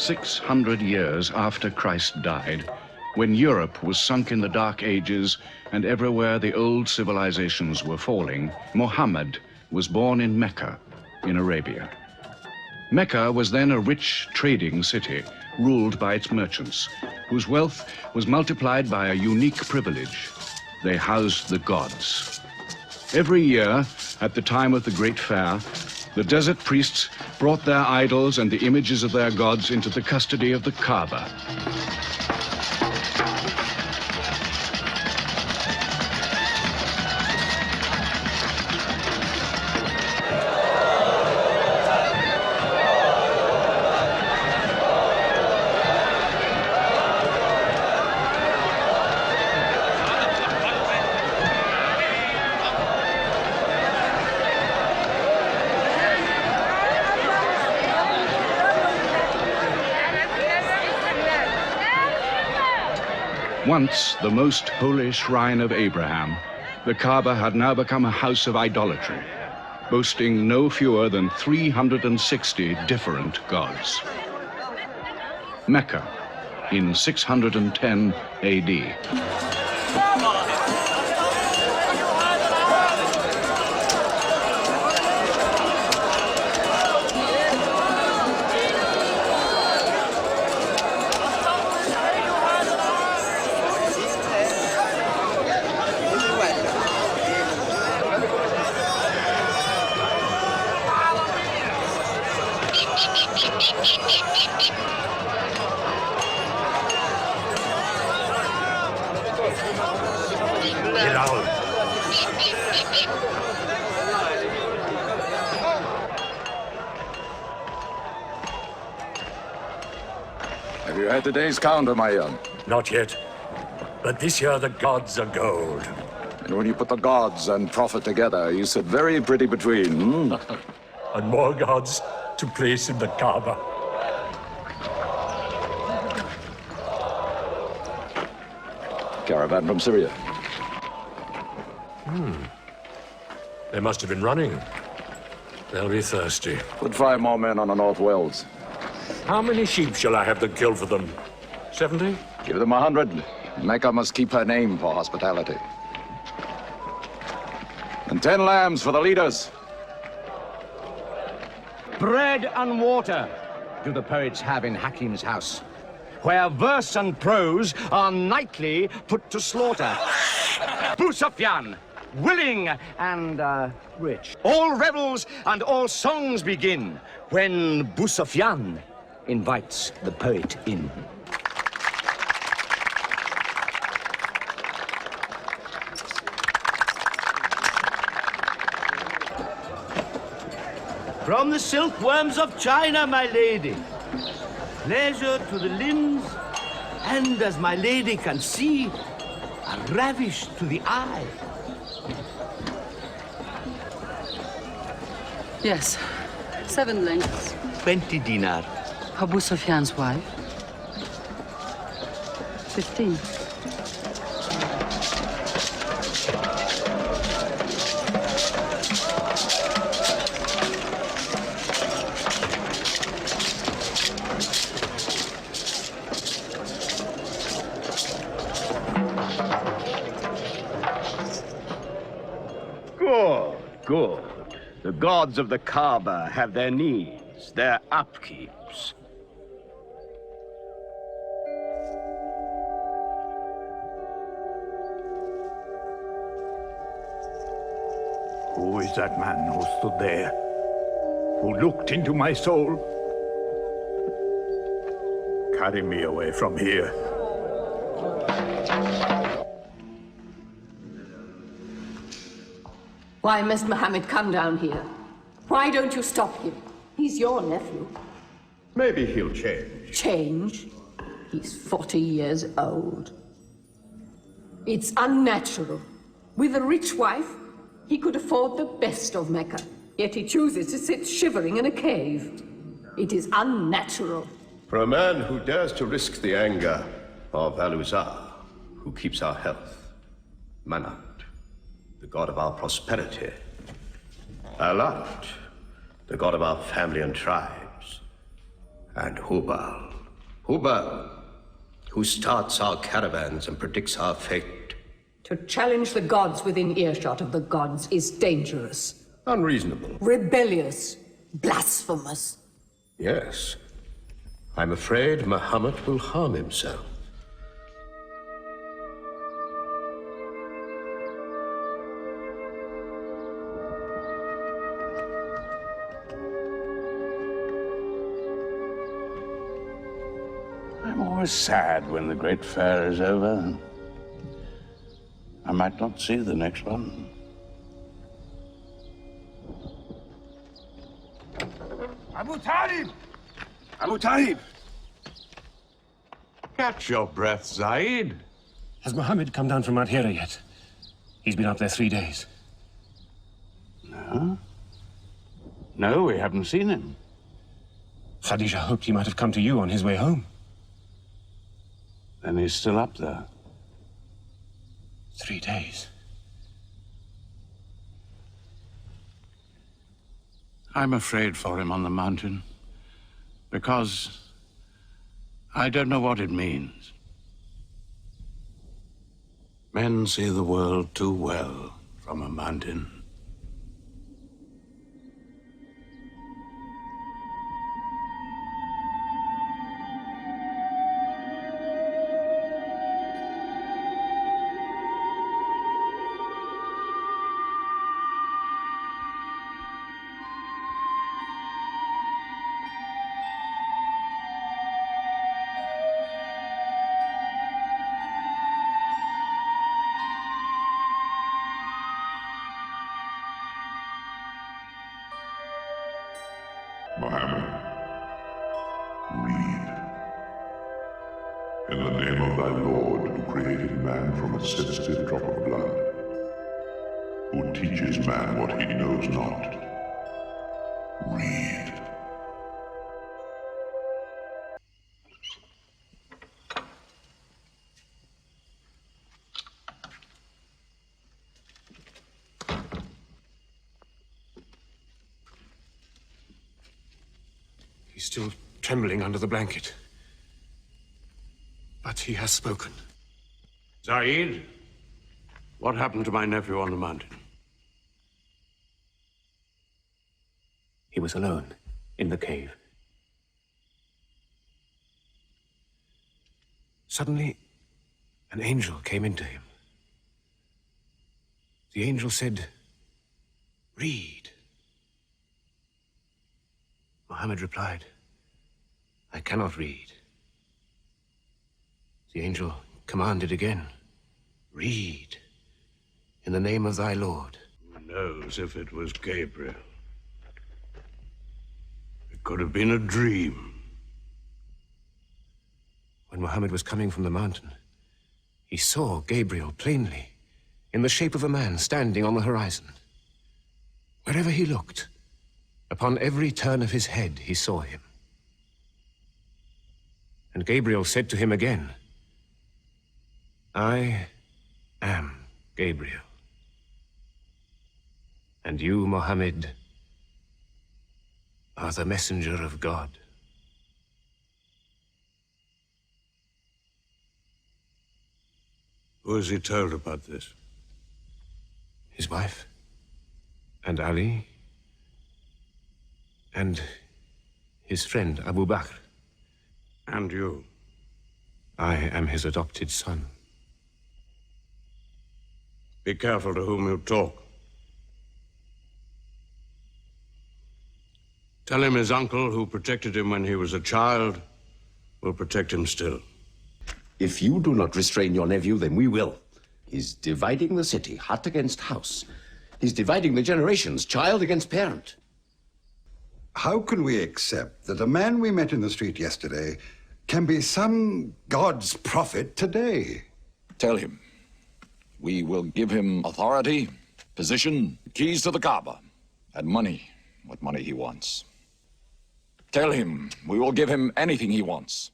600 years after Christ died, when Europe was sunk in the Dark Ages and everywhere the old civilizations were falling, Muhammad was born in Mecca, in Arabia. Mecca was then a rich trading city ruled by its merchants, whose wealth was multiplied by a unique privilege. They housed the gods. Every year, at the time of the Great Fair, the desert priests brought their idols and the images of their gods into the custody of the Kaaba. Once the most holy shrine of Abraham, the Kaaba had now become a house of idolatry, boasting no fewer than 360 different gods. Mecca, in 610 AD. Have you had today's count, Umayyan? Not yet. But this year the gods are gold. And when you put the gods and prophet together, you sit very pretty between, And more gods to place in the Kaaba. Caravan from Syria. They must have been running. They'll be thirsty. Put 5 more men on the North Wells. How many sheep shall I have them kill for them? 70? Give them 100. Mecca must keep her name for hospitality. And 10 lambs for the leaders. Bread and water do the poets have in Hakim's house, where verse and prose are nightly put to slaughter. Abu Sufyan, willing and rich. All revels and all songs begin when Abu Sufyan invites the poet in. From the silkworms of China, my lady. Pleasure to the limbs, and as my lady can see, a ravish to the eye. Yes, 7 links. 20 dinar. Abu Sufyan's wife. 15. Good. The gods of the Kaaba have their needs, their upkeeps. Who is that man who stood there? Who looked into my soul? Carry me away from here. Why must Muhammad come down here? Why don't you stop him? He's your nephew. Maybe he'll change. Change? He's 40 years old. It's unnatural. With a rich wife, he could afford the best of Mecca. Yet he chooses to sit shivering in a cave. It is unnatural. For a man who dares to risk the anger of Al-Uzza, who keeps our health, Manat, the god of our prosperity, Alat, the god of our family and tribes, and Hubal, Huba, who starts our caravans and predicts our fate. To challenge the gods within earshot of the gods is dangerous. Unreasonable. Rebellious. Blasphemous. Yes. I'm afraid Muhammad will harm himself. I'm always sad when the great fair is over. I might not see the next one. Abu Talib! Abu Talib! Catch your breath, Zaid. Has Mohammed come down from Mount Hira yet? He's been up there 3 days. No? No, we haven't seen him. Khadija hoped he might have come to you on his way home. Then he's still up there. 3 days. I'm afraid for him on the mountain, because I don't know what it means. Men see the world too well from a mountain. Mohammed, read. In the name of thy Lord, who created man from a sensitive drop of blood, who teaches man what he knows not. Read. He's still trembling under the blanket. But he has spoken. Zaid, what happened to my nephew on the mountain? He was alone in the cave. Suddenly, an angel came into him. The angel said, "Read." Muhammad replied, "I cannot read." The angel commanded again, "Read, in the name of thy Lord." Who knows if it was Gabriel? It could have been a dream. When Muhammad was coming from the mountain, he saw Gabriel plainly, in the shape of a man standing on the horizon. Wherever he looked, upon every turn of his head, he saw him. And Gabriel said to him again, "I am Gabriel. And you, Muhammad, are the messenger of God." Who has he told about this? His wife, and Ali, and his friend Abu Bakr. And you? I am his adopted son. Be careful to whom you talk. Tell him his uncle, who protected him when he was a child, will protect him still. If you do not restrain your nephew, then we will. He's dividing the city, hut against house. He's dividing the generations, child against parent. How can we accept that a man we met in the street yesterday can be some God's prophet today? Tell him. We will give him authority, position, keys to the Kaaba, and money, what money he wants. Tell him we will give him anything he wants.